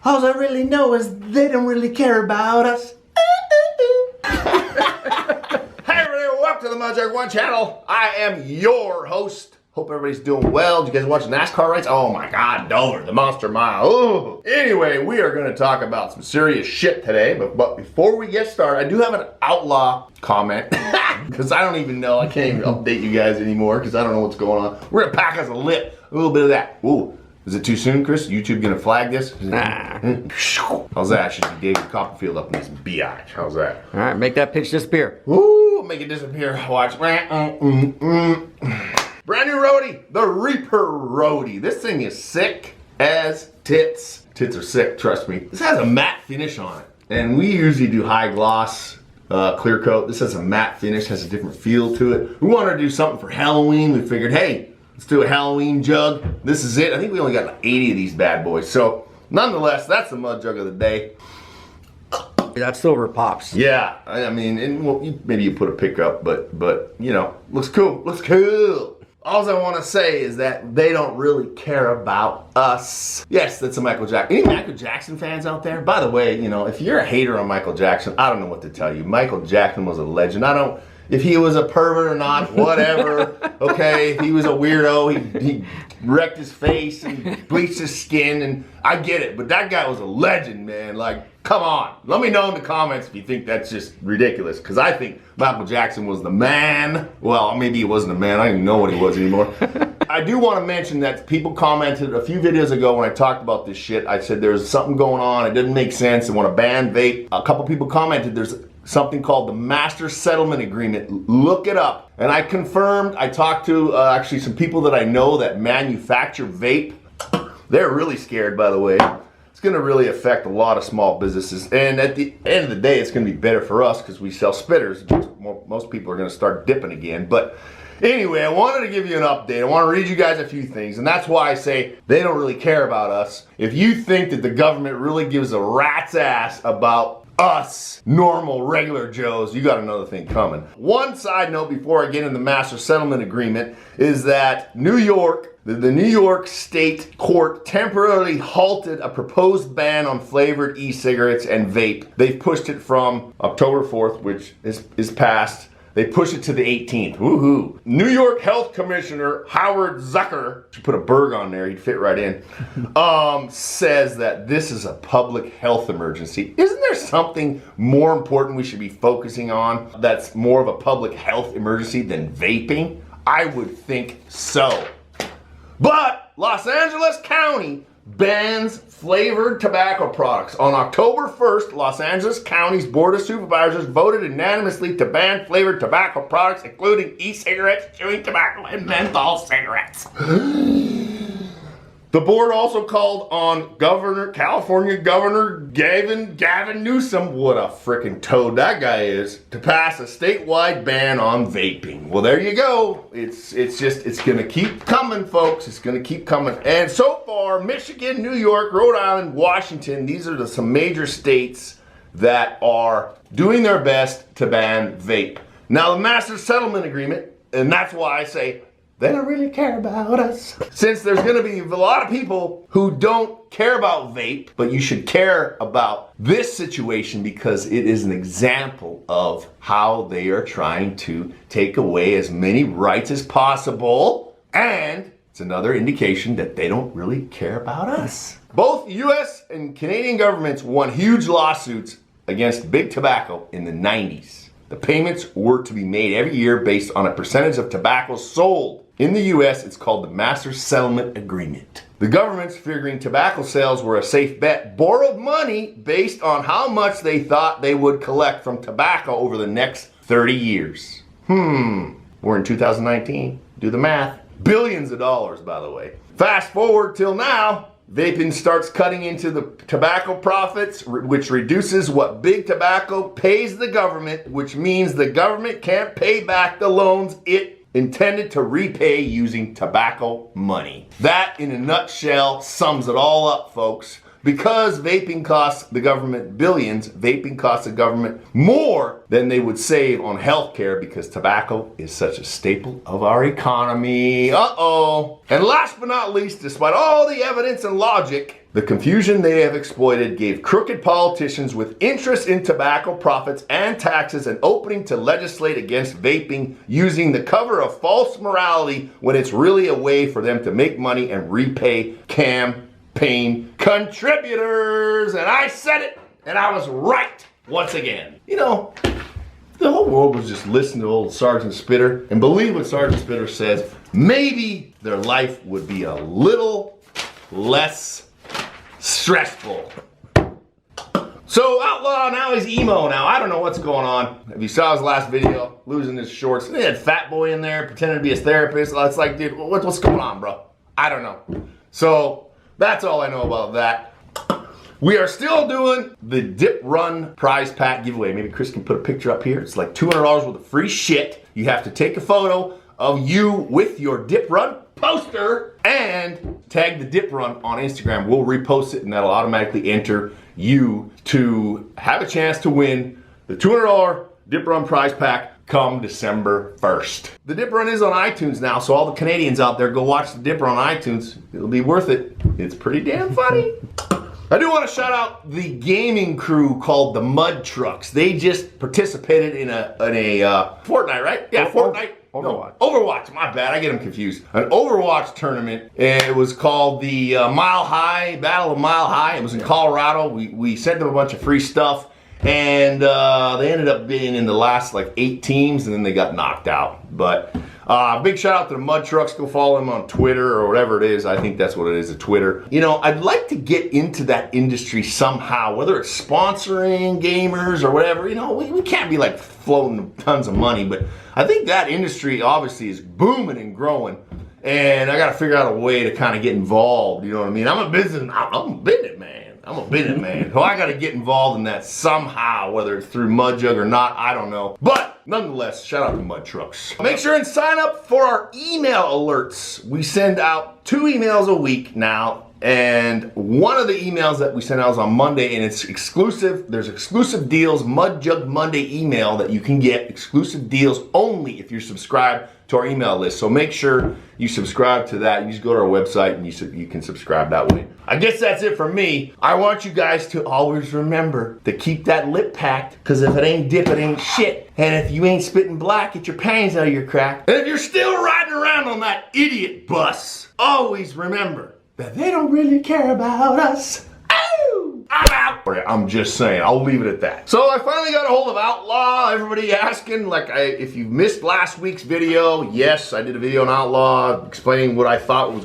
All I really know is they don't really care about us. Hey everybody, welcome to the Mudjug One channel. I am your host. Hope everybody's doing well. Did you guys watch NASCAR race? Oh my God, Dover, the Monster Mile. Ooh. Anyway, we are going to talk about some serious shit today. But before we get started, I do have an outlaw comment. Because I don't even know. I can't even update you guys anymore because I don't know what's going on. We're going to pack us a lip. A little bit of that. Ooh. Is it too soon, Chris? YouTube going to flag this? Nah. How's that? Should be David Copperfield up in his biatch. How's that? All right, make that pitch disappear. Ooh, make it disappear. Watch. Brand new roadie, the Reaper roadie. This thing is sick as tits. Tits are sick, trust me. This has a matte finish on it. And we usually do high gloss clear coat. This has a matte finish, has a different feel to it. We wanted to do something for Halloween. We figured, hey, let's do a Halloween jug. This is it. I think we only got like 80 of these bad boys. So nonetheless, that's the mud jug of the day. That silver pops. Yeah, I mean, and well, maybe you put a pickup, but you know, looks cool. Looks cool. All I want to say is that they don't really care about us. Yes, that's a Michael Jackson. Any Michael Jackson fans out there? By the way, you know, if you're a hater on Michael Jackson, I don't know what to tell you. Michael Jackson was a legend. If he was a pervert or not, whatever. Okay, if he was a weirdo, he wrecked his face and bleached his skin, and I get it. But that guy was a legend, man. Like, come on. Let me know in the comments if you think that's just ridiculous. Because I think Michael Jackson was the man. Well, maybe he wasn't a man. I don't even know what he was anymore. I do want to mention that people commented a few videos ago when I talked about this shit. I said there was something going on. It didn't make sense. I want to ban vape. A couple people commented there's something called the Master Settlement Agreement. Look it up. And I confirmed, I talked to actually some people that I know that manufacture vape. They're really scared, by the way. It's going to really affect a lot of small businesses. And at the end of the day, it's going to be better for us because we sell spitters. Most people are going to start dipping again. But anyway, I wanted to give you an update. I want to read you guys a few things. And that's why I say they don't really care about us. If you think that the government really gives a rat's ass about us, normal, regular Joes, you got another thing coming. One side note before I get into the Master Settlement Agreement is that New York, the New York State Court temporarily halted a proposed ban on flavored e-cigarettes and vape. They've pushed it from October 4th, which is passed. They push it to the 18th. Woohoo. New York Health Commissioner Howard Zucker, should put a Berg on there, he'd fit right in, says that this is a public health emergency. Isn't there something more important we should be focusing on that's more of a public health emergency than vaping? I would think so. But Los Angeles County bans flavored tobacco products. On October 1st, Los Angeles County's Board of Supervisors voted unanimously to ban flavored tobacco products, including e-cigarettes, chewing tobacco, and menthol cigarettes. The board also called on California Governor Gavin Newsom, what a frickin' toad that guy is, to pass a statewide ban on vaping. Well, there you go. It's gonna keep coming, folks. It's gonna keep coming. And so far, Michigan, New York, Rhode Island, Washington, these are some major states that are doing their best to ban vape. Now, the Master Settlement Agreement, and that's why I say, they don't really care about us. Since there's gonna be a lot of people who don't care about vape, but you should care about this situation because it is an example of how they are trying to take away as many rights as possible. And it's another indication that they don't really care about us. Both US and Canadian governments won huge lawsuits against big tobacco in the 90s. The payments were to be made every year based on a percentage of tobacco sold. In the US, it's called the Master Settlement Agreement. The governments, figuring tobacco sales were a safe bet, borrowed money based on how much they thought they would collect from tobacco over the next 30 years. We're in 2019. Do the math. Billions of dollars, by the way. Fast forward till now, vaping starts cutting into the tobacco profits, which reduces what big tobacco pays the government, which means the government can't pay back the loans it intended to repay using tobacco money. That, in a nutshell, sums it all up, folks. Because vaping costs the government billions, vaping costs the government more than they would save on healthcare because tobacco is such a staple of our economy. Uh-oh. And last but not least, despite all the evidence and logic, The confusion they have exploited gave crooked politicians with interest in tobacco profits and taxes an opening to legislate against vaping using the cover of false morality when it's really a way for them to make money and repay campaign contributors. And I said it, and I was right once again. You know, the whole world was just listening to old Sergeant Spitter and believe what Sergeant Spitter says, maybe their life would be a little less stressful. So Outlaw, now he's emo now. I don't know what's going on. If you saw his last video, losing his shorts, they had Fat Boy in there pretending to be his therapist. It's like, dude, what's going on, bro? I don't know. So that's all I know about that. We are still doing the Dip Run prize pack giveaway. Maybe Chris can put a picture up here. It's like $200 worth of free shit. You have to take a photo of you with your Dip Run poster and tag the Dip Run on Instagram. We'll repost it and that'll automatically enter you to have a chance to win the $200 Dip Run prize pack come December 1st. The Dip Run is on iTunes now, so all the Canadians out there, go watch the Dip Run on iTunes. It'll be worth it. It's pretty damn funny. I do want to shout out the gaming crew called the Mud Trucks. They just participated in a Fortnite, right? Yeah, Fortnite. Overwatch. No, Overwatch, my bad, I get them confused. An Overwatch tournament, and it was called the Mile High, Battle of Mile High. It was in Colorado. We sent them a bunch of free stuff, and they ended up being in the last like 8 teams, and then they got knocked out. But big shout out to the Mud Trucks. Go follow them on Twitter or whatever it is. I think that's what it is, a Twitter. You know, I'd like to get into that industry somehow, whether it's sponsoring gamers or whatever. You know, we can't be like floating tons of money, but I think that industry obviously is booming and growing. And I got to figure out a way to kind of get involved. You know what I mean? I'm a businessman. So I got to get involved in that somehow, whether it's through Mud Jug or not, I don't know. But nonetheless, shout out to Mud Trucks. Make sure and sign up for our email alerts. We send out 2 emails a week now. And one of the emails that we send out is on Monday, and it's exclusive. There's exclusive deals, Mud Jug Monday email that you can get. Exclusive deals only if you're subscribed to our email list. So make sure you subscribe to that. You just go to our website and you can subscribe that way. I guess that's it for me. I want you guys to always remember to keep that lip packed, because if it ain't dip, it ain't shit. And if you ain't spitting black, get your panties out of your crack. And if you're still riding around on that idiot bus, always remember that they don't really care about us. Oh, I'm out. I'm just saying, I'll leave it at that. So I finally got a hold of Outlaw. Everybody asking, if you missed last week's video, yes, I did a video on Outlaw explaining what I thought was